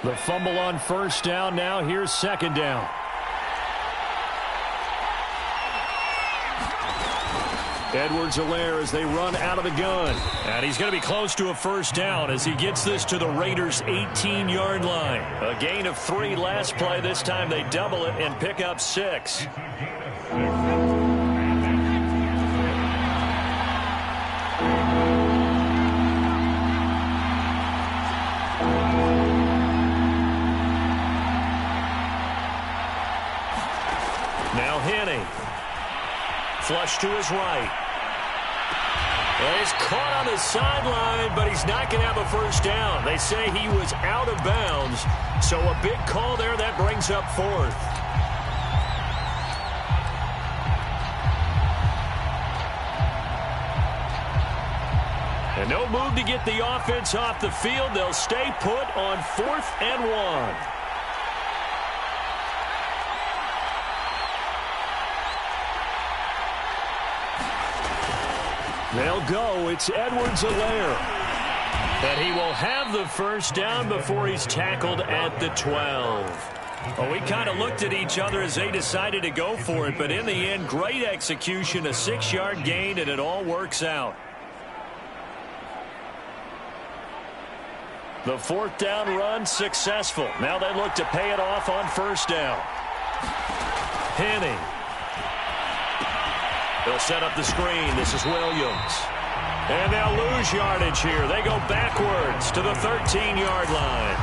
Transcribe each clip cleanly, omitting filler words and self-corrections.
The fumble on first down. Now here's second down. Edwards-Helaire as they run out of the gun. And he's going to be close to a first down as he gets this to the Raiders' 18-yard line. A gain of 3 last play. This time they double it and pick up 6. Now Henning. Flush to his right. And he's caught on the sideline, but he's not going to have a first down. They say he was out of bounds, so a big call there. That brings up 4th. And no move to get the offense off the field. They'll stay put on 4th and 1. They'll go. It's Edwards-Helaire. And he will have the first down before he's tackled at the 12. Well, we kind of looked at each other as they decided to go for it, but in the end, great execution, a 6-yard gain, and it all works out. The 4th down run successful. Now they look to pay it off on first down. Henning. They'll set up the screen. This is Williams. And they'll lose yardage here. They go backwards to the 13-yard line.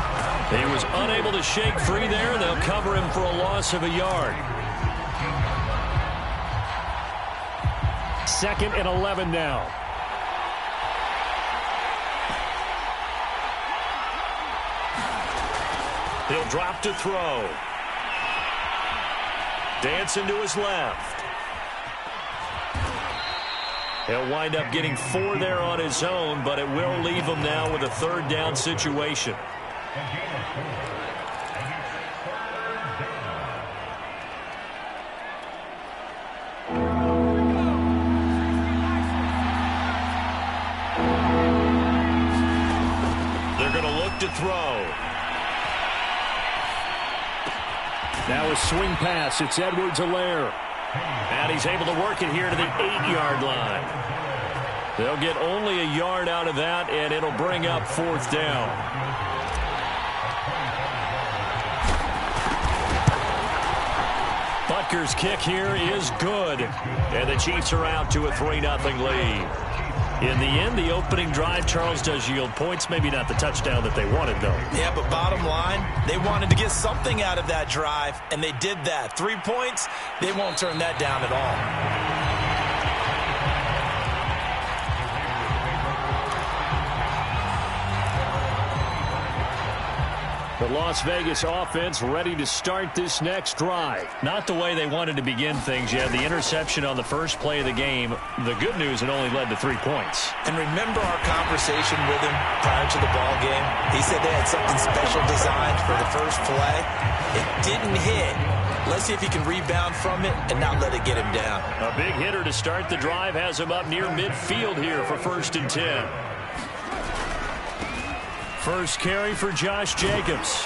He was unable to shake free there. They'll cover him for a loss of a yard. 2nd and 11 now. He'll drop to throw. Dancing to his left. He'll wind up getting 4 there on his own, but it will leave him now with a 3rd down situation. They're going to look to throw. Now a swing pass. It's Edwards-Helaire. And he's able to work it here to the 8-yard line. They'll get only a yard out of that, and it'll bring up 4th down. Butker's kick here is good. And the Chiefs are out to a 3-0 lead. In the end, the opening drive, Charles, does yield points. Maybe not the touchdown that they wanted, though. Yeah, but bottom line, they wanted to get something out of that drive, and they did that. 3 points, they won't turn that down at all. The Las Vegas offense ready to start this next drive. Not the way they wanted to begin things yet. The interception on the first play of the game. The good news, it only led to 3 points. And remember our conversation with him prior to the ball game? He said they had something special designed for the first play. It didn't hit. Let's see if he can rebound from it and not let it get him down. A big hitter to start the drive has him up near midfield here for 1st and 10. First carry for Josh Jacobs.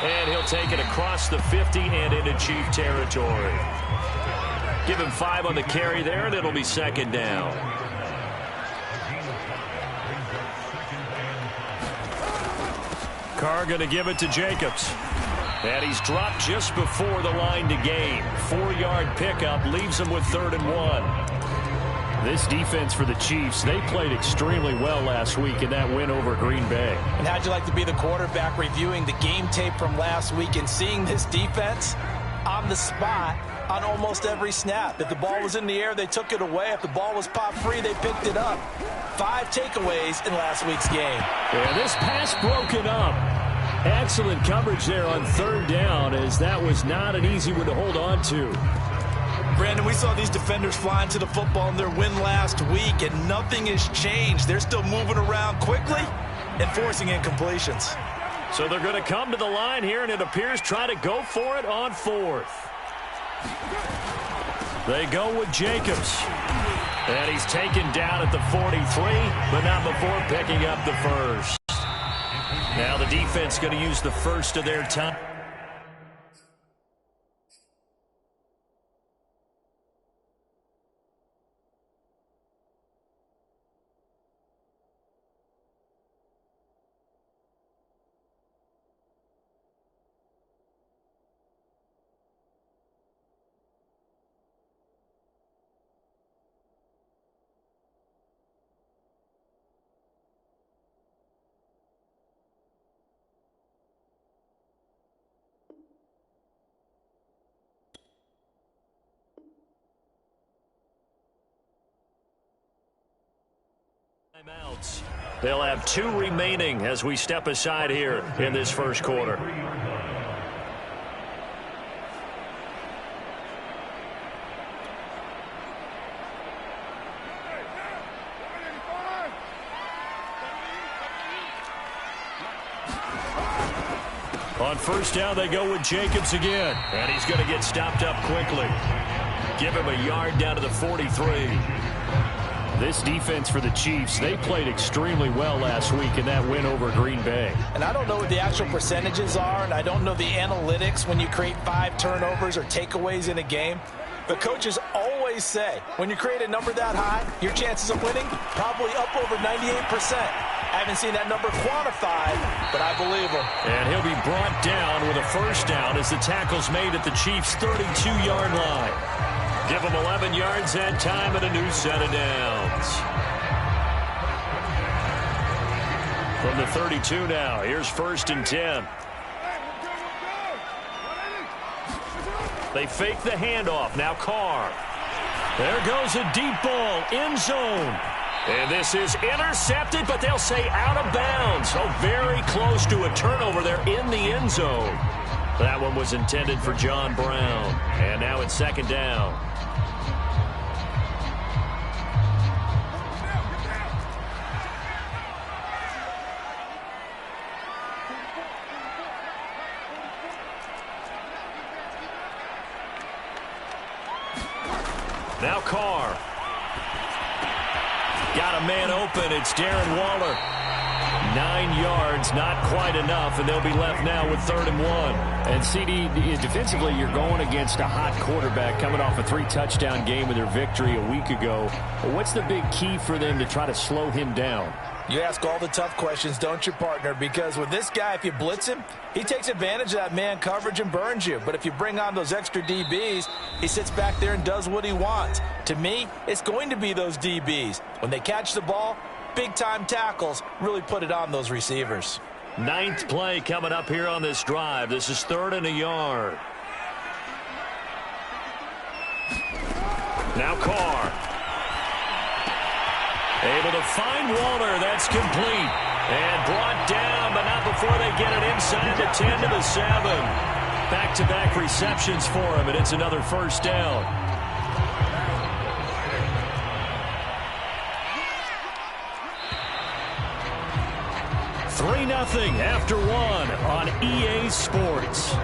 And he'll take it across the 50 and into Chief territory. Give him 5 on the carry there, and it'll be 2nd down. Carr going to give it to Jacobs. And he's dropped just before the line to gain. 4-yard pickup leaves him with 3rd and 1. This defense for the Chiefs, they played extremely well last week in that win over Green Bay. And how'd you like to be the quarterback reviewing the game tape from last week and seeing this defense on the spot on almost every snap? If the ball was in the air, they took it away. If the ball was popped free, they picked it up. 5 takeaways in last week's game. Yeah, this pass broken up. Excellent coverage there on 3rd down, as that was not an easy one to hold on to. Brandon, we saw these defenders flying to the football in their win last week, and nothing has changed. They're still moving around quickly and forcing incompletions. So they're going to come to the line here, and it appears try to go for it on 4th. They go with Jacobs. And he's taken down at the 43, but not before picking up the first. Now the defense going to use the first of their time. Timeouts. They'll have 2 remaining as we step aside here in this first quarter. On first down, they go with Jacobs again. And he's going to get stopped up quickly. Give him a yard down to the 43. This defense for the Chiefs, they played extremely well last week in that win over Green Bay. And I don't know what the actual percentages are, and I don't know the analytics when you create 5 turnovers or takeaways in a game. But coaches always say, when you create a number that high, your chances of winning probably up over 98%. I haven't seen that number quantified, but I believe him. And he'll be brought down with a first down as the tackle's made at the Chiefs' 32-yard line. Give them 11 yards that time and a new set of downs. From the 32 now, here's 1st and 10. They fake the handoff. Now Carr. There goes a deep ball, end zone. And this is intercepted, but they'll say out of bounds. So very close to a turnover there in the end zone. That one was intended for John Brown. And now it's 2nd down. Now Carr. Got a man open. It's Darren Waller. 9 yards, not quite enough, and they'll be left now with 3rd and 1. And CD, defensively, you're going against a hot quarterback coming off a 3-touchdown game with their victory a week ago. What's the big key for them to try to slow him down? You ask all the tough questions, don't you, partner? Because with this guy, if you blitz him, he takes advantage of that man coverage and burns you. But if you bring on those extra DBs, he sits back there and does what he wants. To me, it's going to be those DBs. When they catch the ball, big-time tackles really put it on those receivers. 9th play coming up here on this drive. This is 3rd and a yard. Now Carr. Able to find Waller. That's complete. And brought down, but not before they get it inside the 10 to the 7. Back-to-back receptions for him, and it's another first down. Nothing after 1 on EA Sports.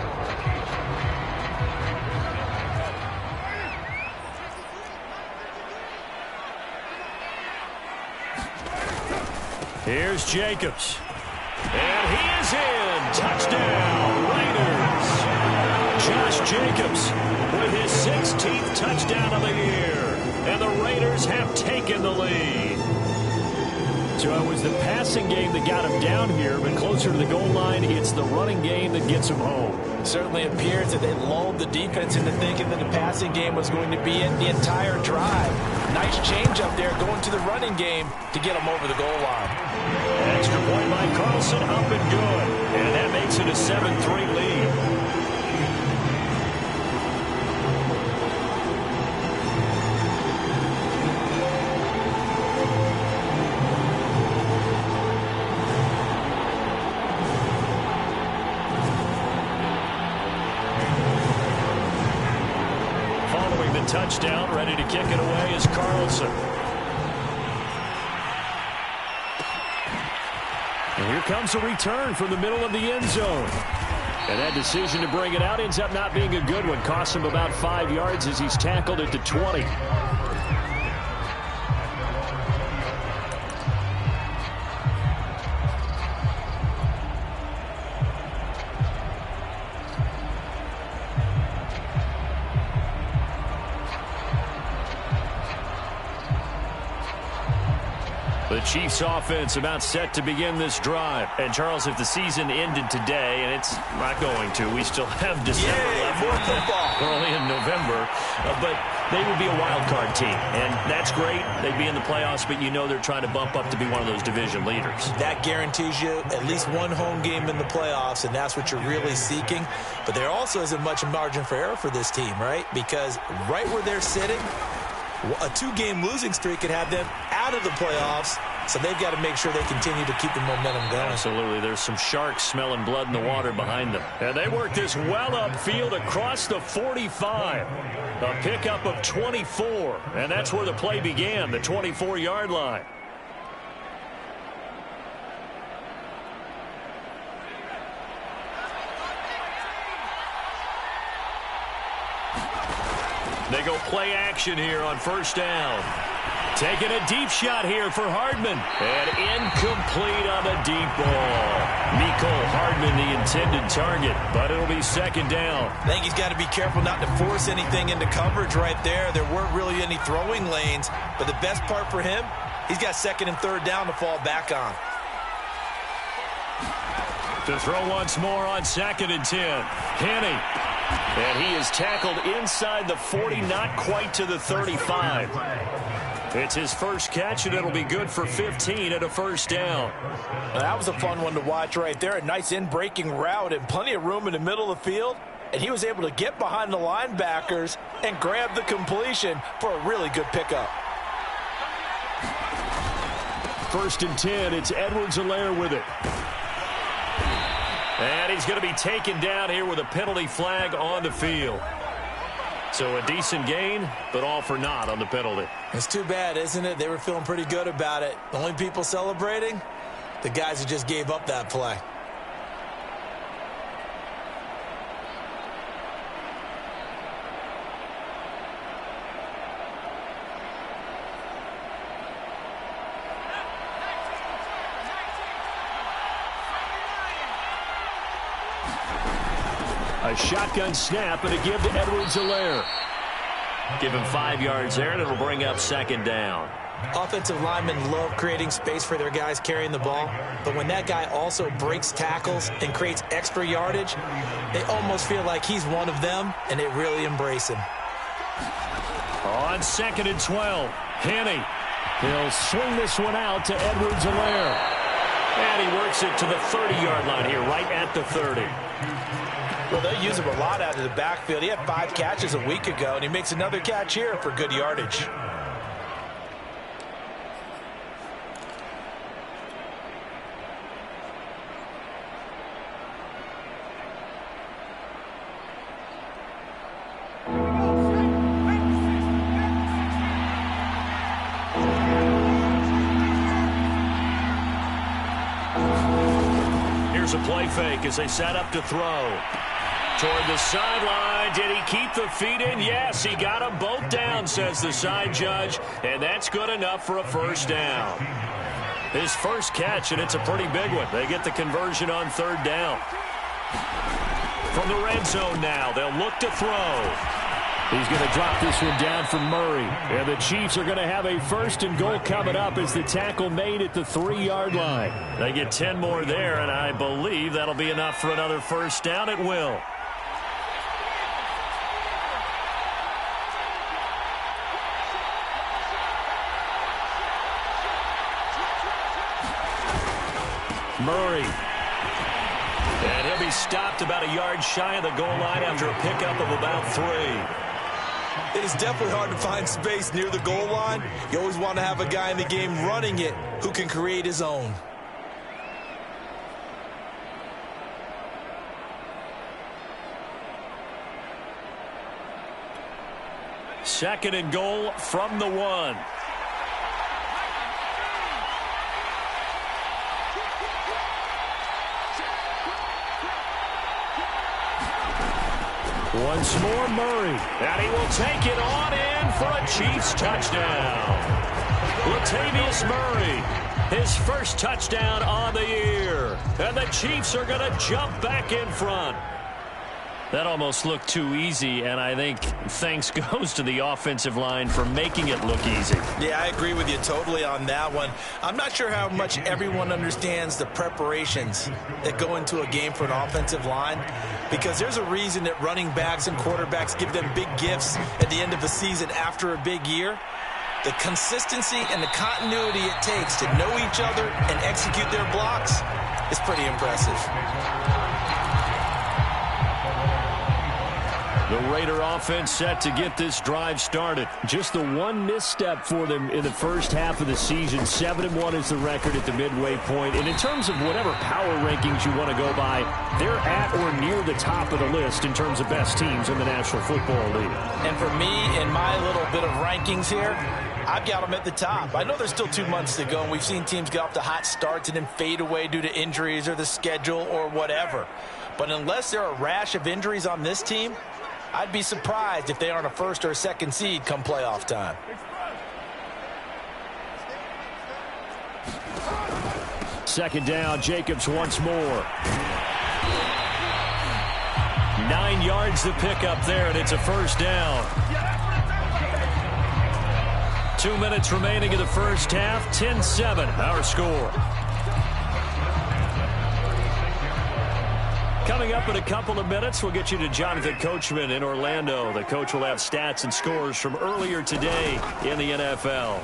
Here's Jacobs. And he is in. Touchdown, Raiders. Josh Jacobs with his 16th touchdown of the year. And the Raiders have taken the lead. So it was the passing game that got him down here, but closer to the goal line, it's the running game that gets him home. It certainly appears that they lulled the defense into thinking that the passing game was going to be in the entire drive. Nice change up there going to the running game to get him over the goal line. Extra point by Carlson, up and good. And that makes it a 7-3 lead. Touchdown, ready to kick it away is Carlson. And here comes a return from the middle of the end zone. And that decision to bring it out ends up not being a good one. Costs him about 5 yards as he's tackled at the 20. The Chiefs offense about set to begin this drive. And, Charles, if the season ended today, and it's not going to, we still have December left. More football. Early in November. But they would be a wild card team. And that's great. They'd be in the playoffs, but you know they're trying to bump up to be one of those division leaders. That guarantees you at least one home game in the playoffs, and that's what you're really seeking. But there also isn't much margin for error for this team, right? Because right where they're sitting, a two-game losing streak could have them out of the playoffs, so they've got to make sure they continue to keep the momentum going. Absolutely. There's some sharks smelling blood in the water behind them. And they work this well upfield across the 45. A pickup of 24, and that's where the play began, the 24-yard line. They go play action here on first down. Taking a deep shot here for Hardman. And incomplete on the deep ball. Mecole Hardman, the intended target, but it'll be second down. I think he's got to be careful not to force anything into coverage right there. There weren't really any throwing lanes, but the best part for him, he's got second and third down to fall back on. To throw once more on second and 10. Henne. And he is tackled inside the 40, not quite to the 35. It's his first catch, and it'll be good for 15 at a first down. That was a fun one to watch right there. A nice in-breaking route and plenty of room in the middle of the field. And he was able to get behind the linebackers and grab the completion for a really good pickup. First and 10, it's Edwards-Helaire with it. And he's going to be taken down here with a penalty flag on the field. So a decent gain, but all for naught on the penalty. It's too bad, isn't it? They were feeling pretty good about it. The only people celebrating, the guys who just gave up that play. A shotgun snap and a give to Edwards-Helaire. Give him 5 yards there, and it'll bring up second down. Offensive linemen love creating space for their guys carrying the ball, but when that guy also breaks tackles and creates extra yardage, they almost feel like he's one of them, and they really embrace him. On second and 12, Henne. He'll swing this one out to Edwards-Helaire. And he works it to the 30-yard line here, right at the 30. Well, they use him a lot out of the backfield. He had 5 catches a week ago, and he makes another catch here for good yardage. Here's a play fake as they set up to throw. Toward the sideline. Did he keep the feet in? Yes, he got them both down, says the side judge. And that's good enough for a first down. His first catch, and it's a pretty big one. They get the conversion on third down. From the red zone now, they'll look to throw. He's going to drop this one down for Murray. And the Chiefs are going to have a first and goal coming up as the tackle made at the 3-yard line. They get 10 more there, and I believe that'll be enough for another first down. It will. Murray. And he'll be stopped about a yard shy of the goal line after a pickup of about 3. It is definitely hard to find space near the goal line. You always want to have a guy in the game running it who can create his own. Second and goal from the 1. Once more, Murray. And he will take it on in for a Chiefs touchdown. Latavius Murray, his first touchdown on the year. And the Chiefs are going to jump back in front. That almost looked too easy, and I think thanks goes to the offensive line for making it look easy. Yeah, I agree with you totally on that one. I'm not sure how much everyone understands the preparations that go into a game for an offensive line, because there's a reason that running backs and quarterbacks give them big gifts at the end of a season after a big year. The consistency and the continuity it takes to know each other and execute their blocks is pretty impressive. The Raider offense set to get this drive started. Just the one misstep for them in the first half of the season. 7-1 is the record at the midway point. And in terms of whatever power rankings you want to go by, they're at or near the top of the list in terms of best teams in the National Football League. And for me, in my little bit of rankings here, I've got them at the top. I know there's still 2 months to go, and we've seen teams get off to hot starts and then fade away due to injuries or the schedule or whatever. But unless there are a rash of injuries on this team, I'd be surprised if they aren't a first or a second seed come playoff time. Second down, Jacobs once more. 9 yards to pick up there, and it's a first down. 2 minutes remaining in the first half. 10-7, our score. Coming up in a couple of minutes, we'll get you to Jonathan Coachman in Orlando. The coach will have stats and scores from earlier today in the NFL.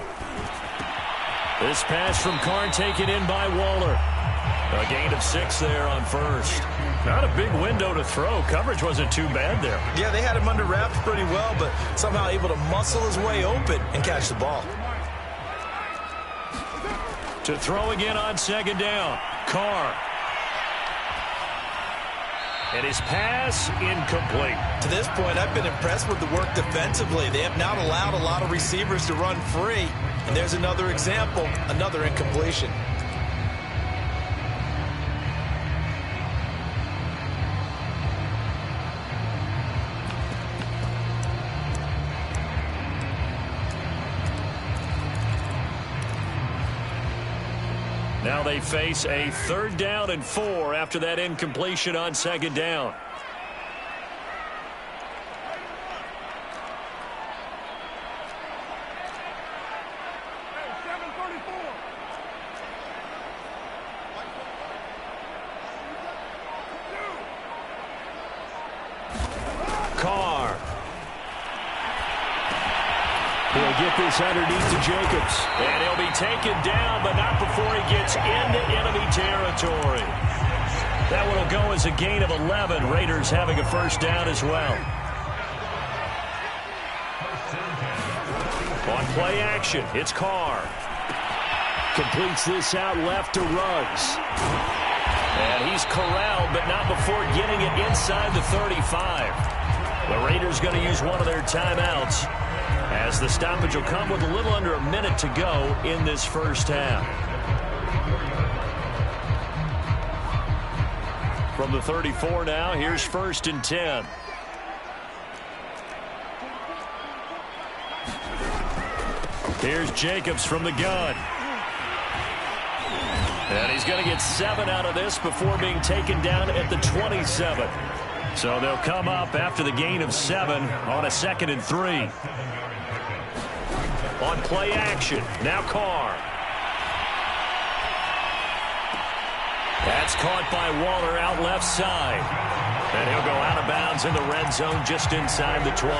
This pass from Carr taken in by Waller. A gain of 6 there on first. Not a big window to throw. Coverage wasn't too bad there. Yeah, they had him under wraps pretty well, but somehow able to muscle his way open and catch the ball. To throw again on second down. Carr. And his pass incomplete. To this point, I've been impressed with the work defensively. They have not allowed a lot of receivers to run free. And there's another example, another incompletion. Now they face a 3rd down and 4 after that incompletion on second down. Carr. He'll get this underneath to Jacobs. And he'll be taken down, but not before he gets into enemy territory. That one will go as a gain of 11. Raiders having a first down as well. On play action, it's Carr. Completes this out left to Ruggs. And he's corralled, but not before getting it inside the 35. The Raiders going to use one of their timeouts, as the stoppage will come with a little under a minute to go in this first half. From the 34 now, here's 1st and 10. Here's Jacobs from the gun. And he's going to get 7 out of this before being taken down at the 27. So they'll come up after the gain of 7 on a 2nd and 3. On play action, now Carr. That's caught by Waller out left side. And he'll go out of bounds in the red zone just inside the 20.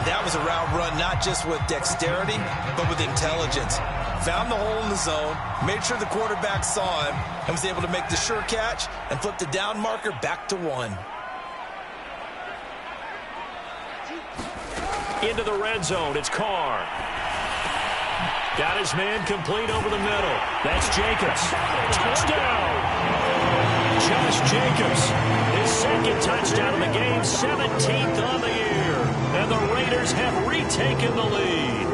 That was a route run not just with dexterity, but with intelligence. Found the hole in the zone, made sure the quarterback saw him, and was able to make the sure catch and flip the down marker back to 1. Into the red zone, it's Carr. Got his man complete over the middle. That's Jacobs. Touchdown! Josh Jacobs, his 2nd touchdown of the game, 17th on the year. And the Raiders have retaken the lead.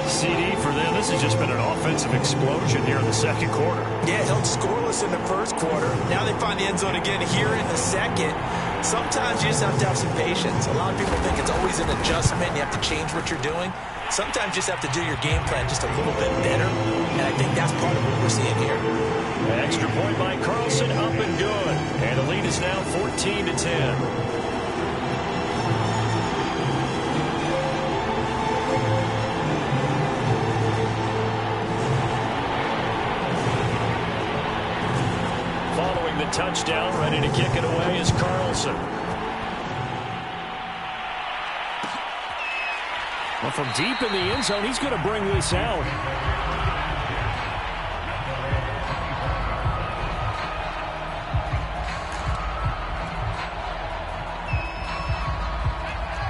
CD for them. This has just been an offensive explosion here in the 2nd quarter. Yeah, held scoreless in the 1st quarter. Now they find the end zone again here in the 2nd. Sometimes you just have to have some patience. A lot of people think it's always an adjustment. You have to change what you're doing. Sometimes you just have to do your game plan just a little bit better. And I think that's part of what we're seeing here. Extra point by Carlson, up and good. And the lead is now 14-10. Following the touchdown, ready to kick it away is Carlson. Well, from deep in the end zone, he's going to bring this out.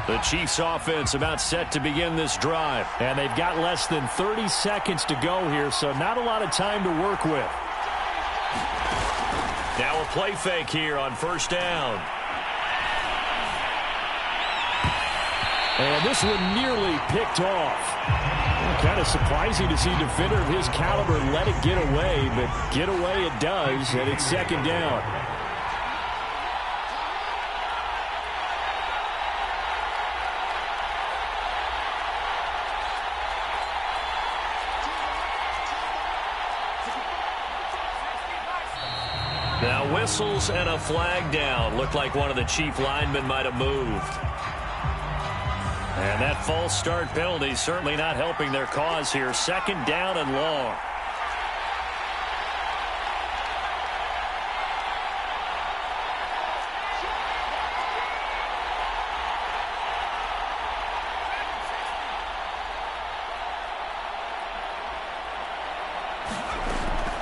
The Chiefs offense about set to begin this drive. And they've got less than 30 seconds to go here, so not a lot of time to work with. Now a play fake here on first down. And this one nearly picked off. Kind of surprising to see a defender of his caliber let it get away, but get away it does, and it's second down. Now whistles and a flag down. Looked like one of the Chief linemen might have moved. And that false start penalty certainly not helping their cause here. Second down and long.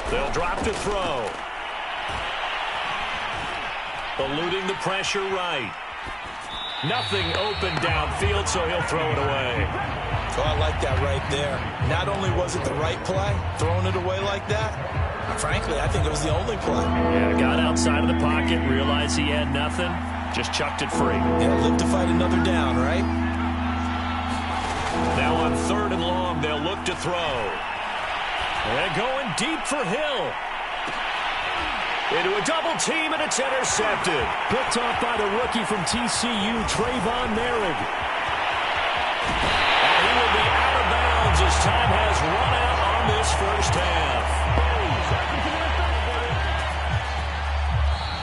They'll drop to throw. Eluding the pressure right. Nothing open downfield, so he'll throw it away. Oh, I like that right there. Not only was it the right play, throwing it away like that, frankly, I think it was the only play. Yeah, got outside of the pocket, realized he had nothing, just chucked it free. Yeah, live to fight another down, right? Now on third and long, they'll look to throw. And going deep for Hill. Into a double team, and it's intercepted. Picked off by the rookie from TCU, Trayvon Merrick. And he will be out of bounds as time has run out on this first half.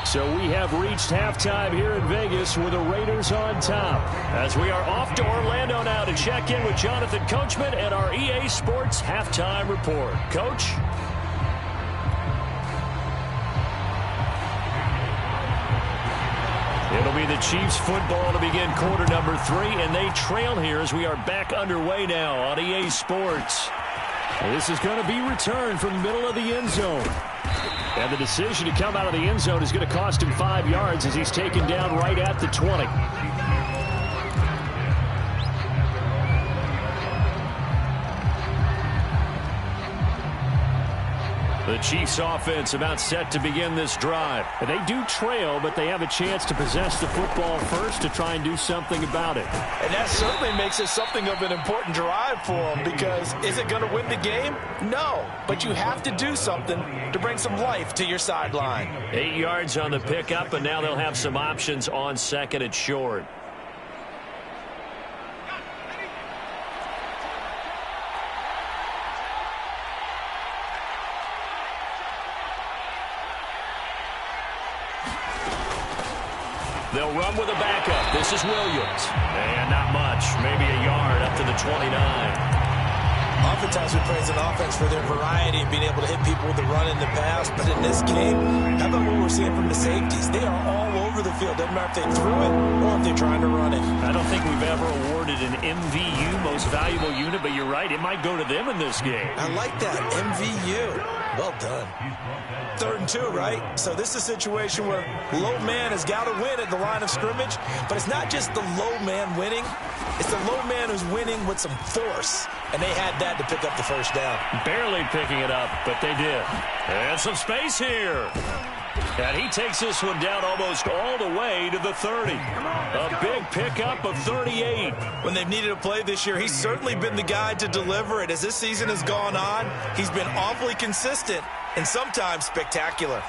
So we have reached halftime here in Vegas with the Raiders on top. As we are off to Orlando now to check in with Jonathan Coachman and our EA Sports halftime report. Coach? It'll be the Chiefs football to begin quarter number 3, and they trail here as we are back underway now on EA Sports. And this is going to be returned from the middle of the end zone. And the decision to come out of the end zone is going to cost him 5 yards as he's taken down right at the 20. The Chiefs offense about set to begin this drive. And they do trail, but they have a chance to possess the football first to try and do something about it. And that certainly makes it something of an important drive for them, because is it going to win the game? No, but you have to do something to bring some life to your sideline. 8 yards on the pickup, and now they'll have some options on second and short. They'll run with a backup. This is Williams. And not much. Maybe a yard up to the 29. Oftentimes we praise an offense for their variety and being able to hit people with the run in the pass. But in this game, how about what we're seeing from the safeties? They are all over the field. Doesn't matter if they threw it or if they're trying to run it. I don't think we've ever awarded an MVU, most valuable unit, but you're right. It might go to them in this game. I like that. MVU. Well done. 3rd and 2, right? So this is a situation where low man has got to win at the line of scrimmage, but it's not just the low man winning. It's the low man who's winning with some force, and they had that to pick up the first down. Barely picking it up, but they did. And some space here. And he takes this one down almost all the way to the 30. A big pickup of 38. When they've needed a play this year, he's certainly been the guy to deliver it. As this season has gone on, he's been awfully consistent and sometimes spectacular.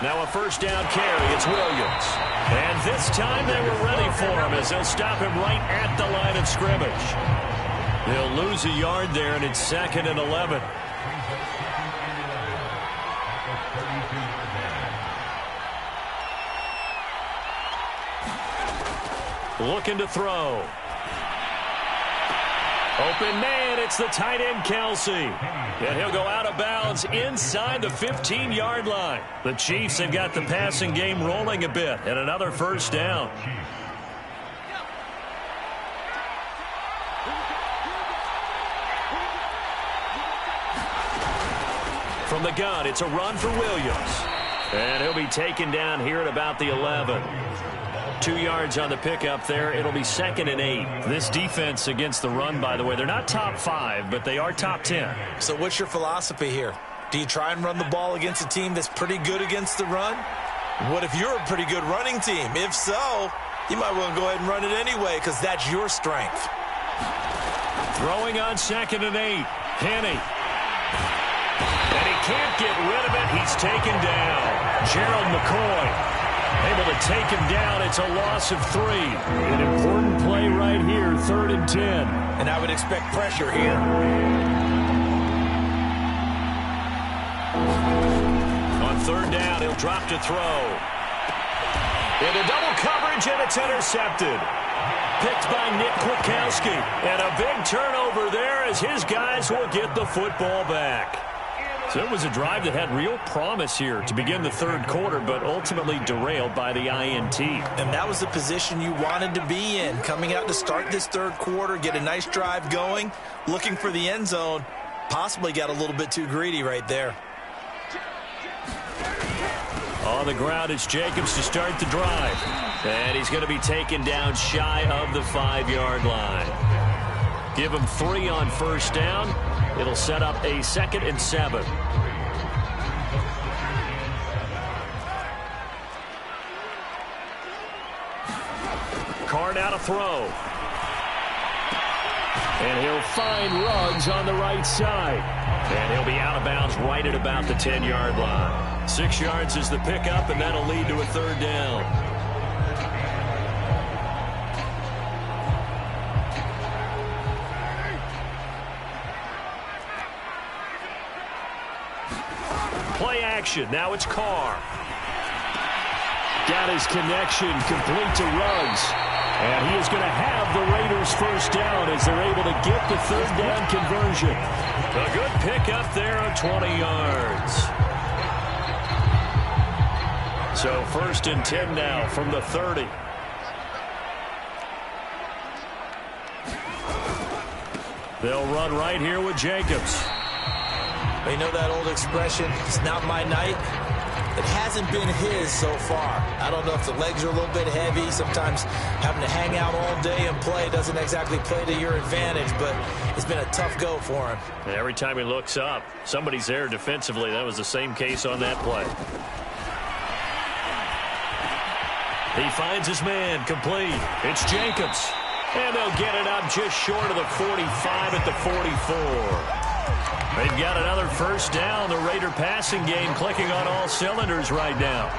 Now a first down carry. It's Williams. And this time they were ready for him as they'll stop him right at the line of scrimmage. He'll lose a yard there, and it's 2nd and 11. Looking to throw. Open man, it's the tight end, Kelsey. And he'll go out of bounds inside the 15-yard line. The Chiefs have got the passing game rolling a bit, and another first down. From the gun, it's a run for Williams. And he'll be taken down here at about the 11. 2 yards on the pickup there. It'll be 2nd and 8. This defense against the run, by the way, they're not top 5, but they are top 10. So what's your philosophy here? Do you try and run the ball against a team that's pretty good against the run? What if you're a pretty good running team? If so, you might want to go ahead and run it anyway because that's your strength. Throwing on 2nd and 8. Henny. And he can't get rid of it. He's taken down. Gerald McCoy able to take him down. It's a loss of 3. An important play right here, 3rd and 10. And I would expect pressure here. On 3rd down, he'll drop to throw. Into double coverage, and it's intercepted. Picked by Nick Kwiatkowski. And a big turnover there as his guys will get the football back. So it was a drive that had real promise here to begin the 3rd quarter, but ultimately derailed by the INT. And that was the position you wanted to be in, coming out to start this 3rd quarter, get a nice drive going, looking for the end zone. Possibly got a little bit too greedy right there. On the ground, it's Jacobs to start the drive. And he's going to be taken down shy of the 5-yard line. Give him 3 on 1st down. It'll set up a 2nd and 7. Card out a throw. And he'll find Ruggs on the right side. And he'll be out of bounds right at about the 10-yard line. 6 yards is the pickup, and that'll lead to a 3rd down. Play action. Now it's Carr. Got his connection complete to Ruggs. And he is going to have the Raiders first down as they're able to get the 3rd down conversion. A good pickup there of 20 yards. So 1st and 10 now from the 30. They'll run right here with Jacobs. You know that old expression, it's not my night? It hasn't been his so far. I don't know if the legs are a little bit heavy. Sometimes having to hang out all day and play doesn't exactly play to your advantage, but it's been a tough go for him. And every time he looks up, somebody's there defensively. That was the same case on that play. He finds his man complete. It's Jacobs. And they'll get it up just short of the 45 at the 44. They've got another first down. The Raider passing game clicking on all cylinders right now.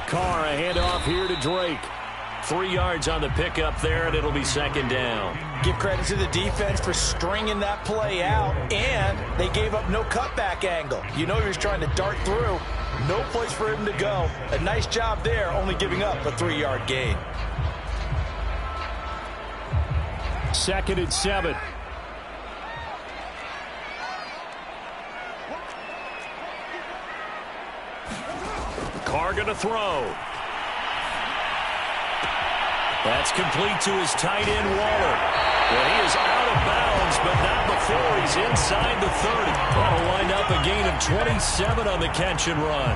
Carr, a handoff here to Drake. 3 yards on the pickup there, and it'll be 2nd down. Give credit to the defense for stringing that play out, and they gave up no cutback angle. You know he was trying to dart through. No place for him to go. A nice job there, only giving up a 3-yard gain. 2nd and 7. Carr going to throw. That's complete to his tight end, Waller. Well, he is out of bounds, but not before he's inside the 30. That'll wind up a gain of 27 on the catch and run.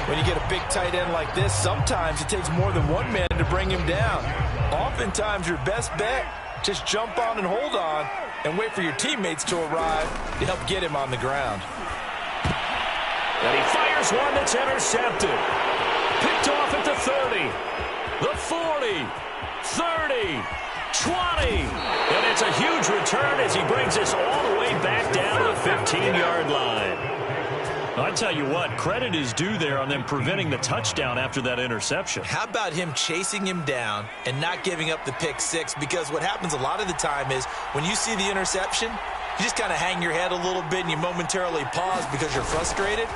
When you get a big tight end like this, sometimes it takes more than one man to bring him down. Oftentimes, your best bet, just jump on and hold on and wait for your teammates to arrive to help get him on the ground. And he fires Here's one that's intercepted. Picked off at the 30, the 40, 30, 20. And it's a huge return as he brings us all the way back down to the 15-yard line. I tell you what, credit is due there on them preventing the touchdown after that interception. How about him chasing him down and not giving up the pick six? Because what happens a lot of the time is when you see the interception, you just kind of hang your head a little bit and you momentarily pause because you're frustrated.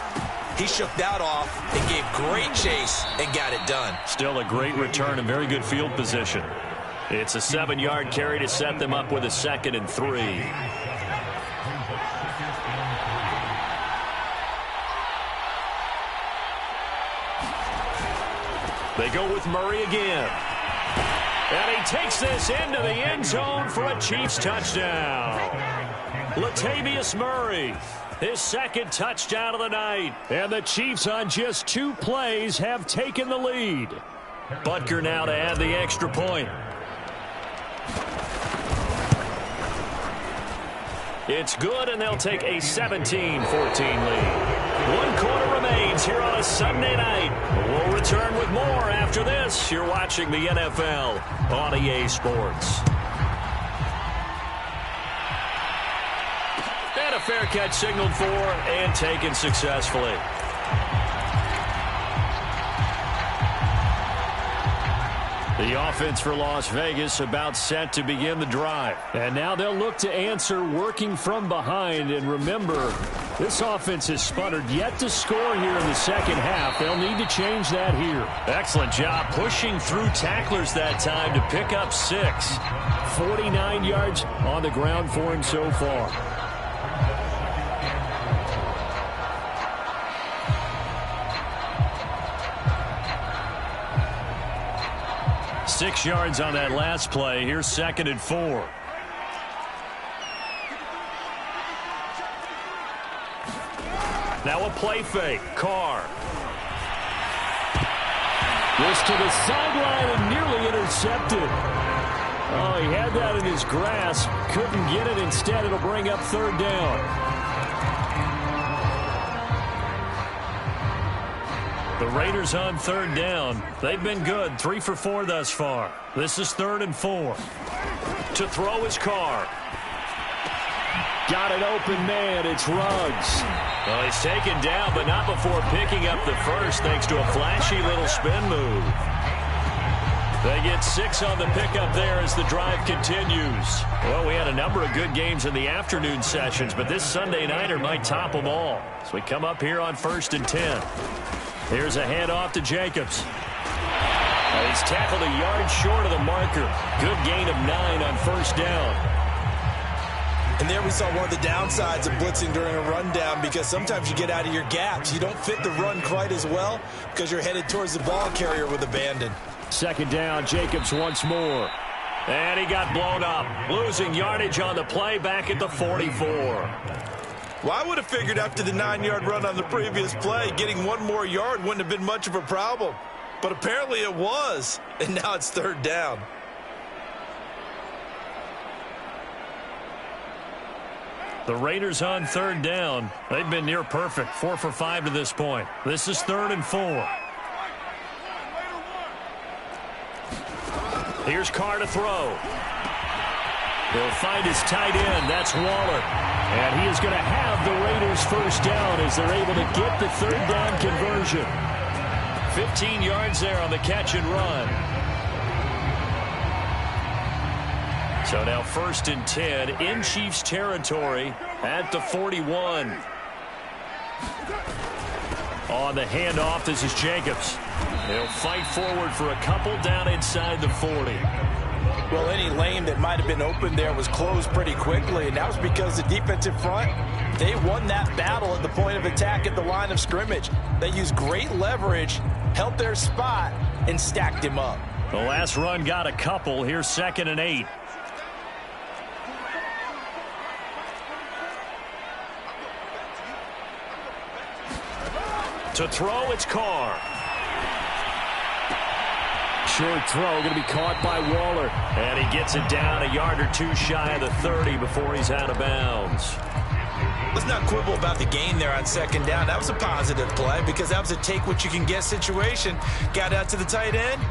He shook that off and gave great chase and got it done. Still a great return and very good field position. It's a 7-yard carry to set them up with a 2nd and 3. They go with Murray again. And he takes this into the end zone for a Chiefs touchdown. Latavius Murray, his 2nd touchdown of the night. And the Chiefs on just 2 plays have taken the lead. Butker now to add the extra point. It's good, and they'll take a 17-14 lead. 1 quarter remains here on a Sunday night. We'll return with more after this. You're watching the NFL on EA Sports. And a fair catch signaled for and taken successfully. The offense for Las Vegas about set to begin the drive. And now they'll look to answer working from behind. And remember, this offense has sputtered yet to score here in the second half. They'll need to change that here. Excellent job pushing through tacklers that time to pick up 6. 49 yards on the ground for him so far. Six yards on that last play. Here's 2nd and 4. Now a play fake. Carr. This to the sideline and nearly intercepted. Oh, he had that in his grasp. Couldn't get it. Instead, it'll bring up 3rd down. The Raiders on 3rd down. They've been good. 3 for 4 thus far. This is 3rd and 4. To throw his Carr. Got an open man. It's Ruggs. Well, he's taken down, but not before picking up the first thanks to a flashy little spin move. They get 6 on the pickup there as the drive continues. Well, we had a number of good games in the afternoon sessions, but this Sunday nighter might top them all. So we come up here on 1st and 10. Here's a handoff to Jacobs. He's tackled a yard short of the marker. Good gain of 9 on 1st down. And there we saw one of the downsides of blitzing during a rundown, because sometimes you get out of your gaps. You don't fit the run quite as well because you're headed towards the ball carrier with abandon. 2nd down, Jacobs once more. And he got blown up. Losing yardage on the play back at the 44. Well, I would have figured after the 9-yard run on the previous play, getting 1 more yard wouldn't have been much of a problem. But apparently it was, and now it's 3rd down. The Raiders on 3rd down. They've been near perfect. 4 for 5 to this point. This is 3rd and 4. Here's Carr to throw. He'll find his tight end. That's Waller. And he is going to have the Raiders 1st down as they're able to get the 3rd down conversion. 15 yards there on the catch and run. So now 1st and 10 in Chiefs territory at the 41. On the handoff, this is Jacobs. He'll fight forward for a couple down inside the 40. Well, any lane that might have been open there was closed pretty quickly, and that was because the defensive front, they won that battle at the point of attack at the line of scrimmage. They used great leverage, held their spot, and stacked him up. The last run got a couple. Here's 2nd and 8. To throw, it's Carr. Short throw going to be caught by Waller. And he gets it down a yard or 2 shy of the 30 before he's out of bounds. Let's not quibble about the gain there on second down. That was a positive play because that was a take-what-you-can-get situation. Got out to the tight end.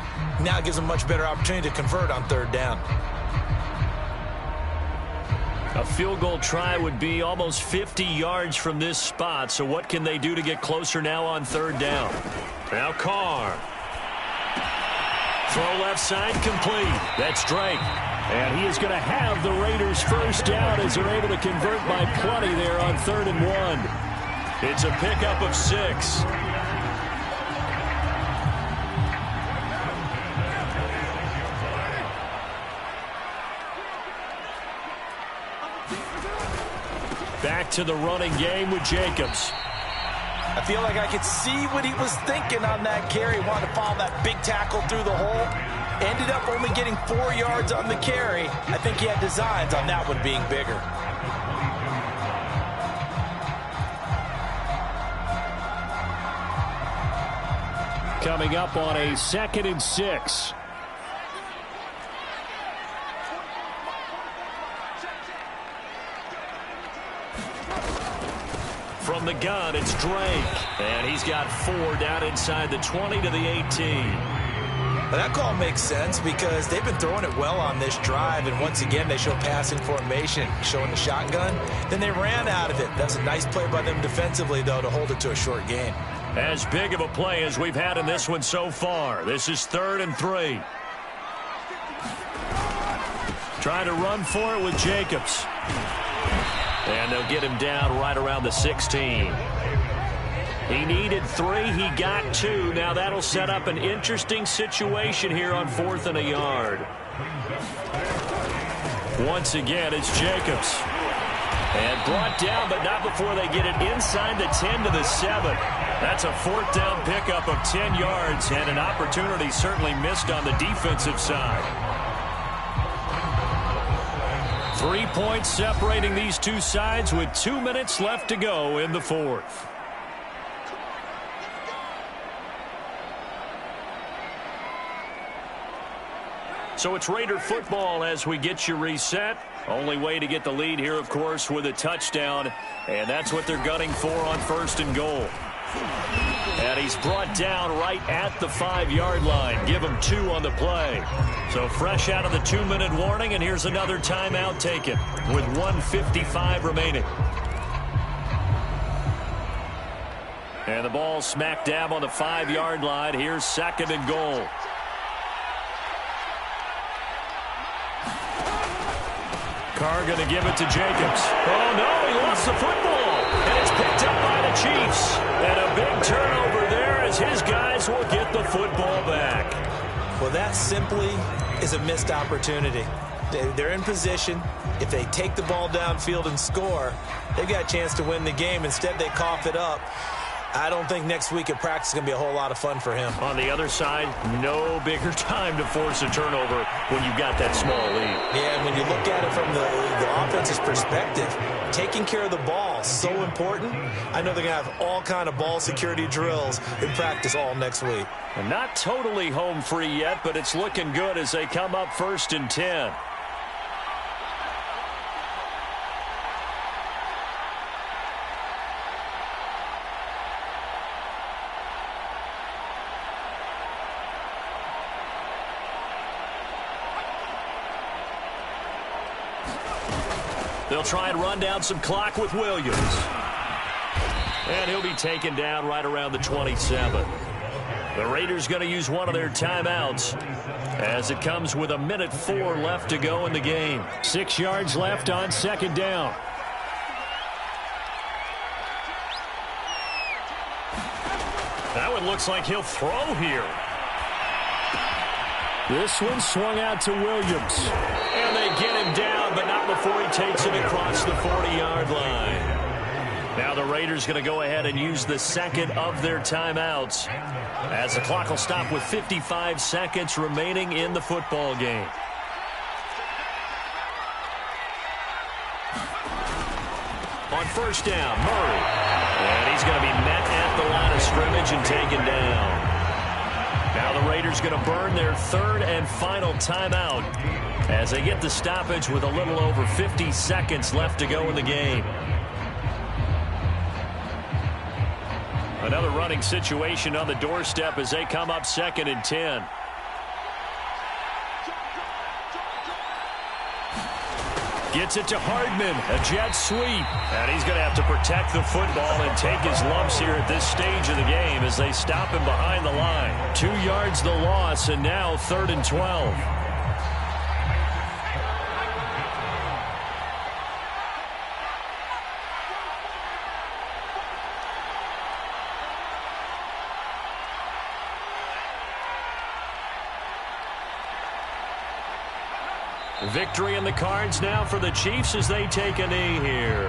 Now it gives them a much better opportunity to convert on third down. A field goal try would be almost 50 yards from this spot. So what can they do to get closer now on third down? Now Carr. Throw left side complete. That's Drake. And he is going to have the Raiders first down as they're able to convert by plenty there on 3rd and 1. It's a pickup of 6. Back to the running game with Jacobs. I feel like I could see what he was thinking on that carry. Wanted to follow that big tackle through the hole. Ended up only getting 4 yards on the carry. I think he had designs on that one being bigger. Coming up on a 2nd and 6. From the gun, it's Drake. And he's got 4 down inside the 20 to the 18. But that call makes sense because they've been throwing it well on this drive, and once again they show passing formation, showing the shotgun. Then they ran out of it. That's a nice play by them defensively, though, to hold it to a short gain. As big of a play as we've had in this one so far. This is 3rd and 3. Trying to run for it with Jacobs. And they'll get him down right around the 16. He needed 3. He got 2. Now that'll set up an interesting situation here on 4th and a yard. Once again, it's Jacobs. And brought down, but not before they get it inside the 10 to the 7. That's a 4th down pickup of 10 yards and an opportunity certainly missed on the defensive side. 3 points separating these two sides with 2 minutes left to go in the 4th. So it's Raider football as we get you reset. Only way to get the lead here, of course, with a touchdown. And that's what they're gunning for on 1st and goal. And he's brought down right at the 5-yard line. Give him 2 on the play. So fresh out of the 2-minute warning, and here's another timeout taken with 1:55 remaining. And the ball smack dab on the 5-yard line. Here's 2nd and goal. Carr going to give it to Jacobs. Oh, no, he lost the football. And it's picked up by the Chiefs. And a big turnover there as his guys will get the football back. Well, that simply is a missed opportunity. They're in position. If they take the ball downfield and score, they've got a chance to win the game. Instead, they cough it up. I don't think next week at practice is going to be a whole lot of fun for him. On the other side, no bigger time to force a turnover when you've got that small lead. Yeah, and when you look at it from the offense's perspective, taking care of the ball, so important. I know they're going to have all kind of ball security drills in practice all next week. And not totally home free yet, but it's looking good as they come up 1st and 10. They'll try and run down some clock with Williams. And he'll be taken down right around the 27. The Raiders going to use one of their timeouts as it comes with 1:04 left to go in the game. 6 yards left on 2nd down. That one looks like he'll throw here. This one swung out to Williams. And they get him down, but not before he takes it across the 40-yard line. Now the Raiders going to go ahead and use the 2nd of their timeouts as the clock will stop with 55 seconds remaining in the football game. On 1st down, Murray. And he's going to be met at the line of scrimmage and taken down. Now the Raiders going to burn their 3rd and final timeout as they get the stoppage with a little over 50 seconds left to go in the game. Another running situation on the doorstep as they come up 2nd and 10. Gets it to Hardman, a jet sweep. And he's going to have to protect the football and take his lumps here at this stage of the game as they stop him behind the line. 2 yards the loss, and now 3rd and 12. Victory in the cards now for the Chiefs as they take a knee here.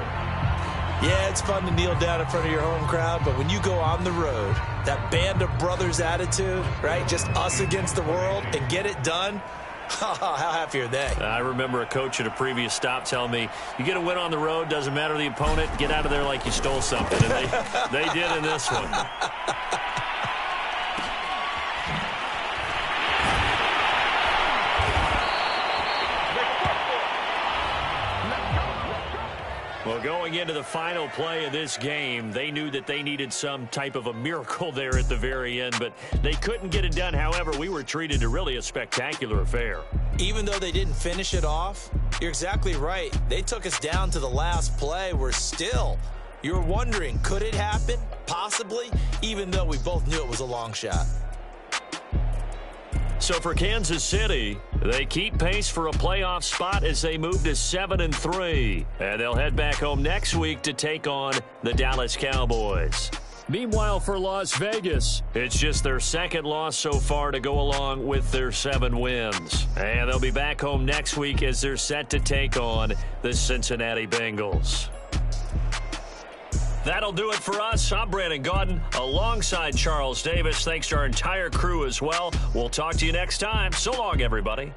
Yeah, it's fun to kneel down in front of your home crowd, but when you go on the road, that band of brothers attitude, right, just us against the world, and get it done, how happy are they? I remember a coach at a previous stop telling me, you get a win on the road, doesn't matter the opponent, get out of there like you stole something. And they did in this one. Well, going into the final play of this game, they knew that they needed some type of a miracle there at the very end, but they couldn't get it done. However, we were treated to really a spectacular affair. Even though they didn't finish it off, you're exactly right. They took us down to the last play. You're wondering, could it happen? Possibly, even though we both knew it was a long shot. So for Kansas City, they keep pace for a playoff spot as they move to 7-3. And they'll head back home next week to take on the Dallas Cowboys. Meanwhile, for Las Vegas, it's just their 2nd loss so far to go along with their 7 wins. And they'll be back home next week as they're set to take on the Cincinnati Bengals. That'll do it for us. I'm Brandon Gaudin alongside Charles Davis. Thanks to our entire crew as well. We'll talk to you next time. So long, everybody.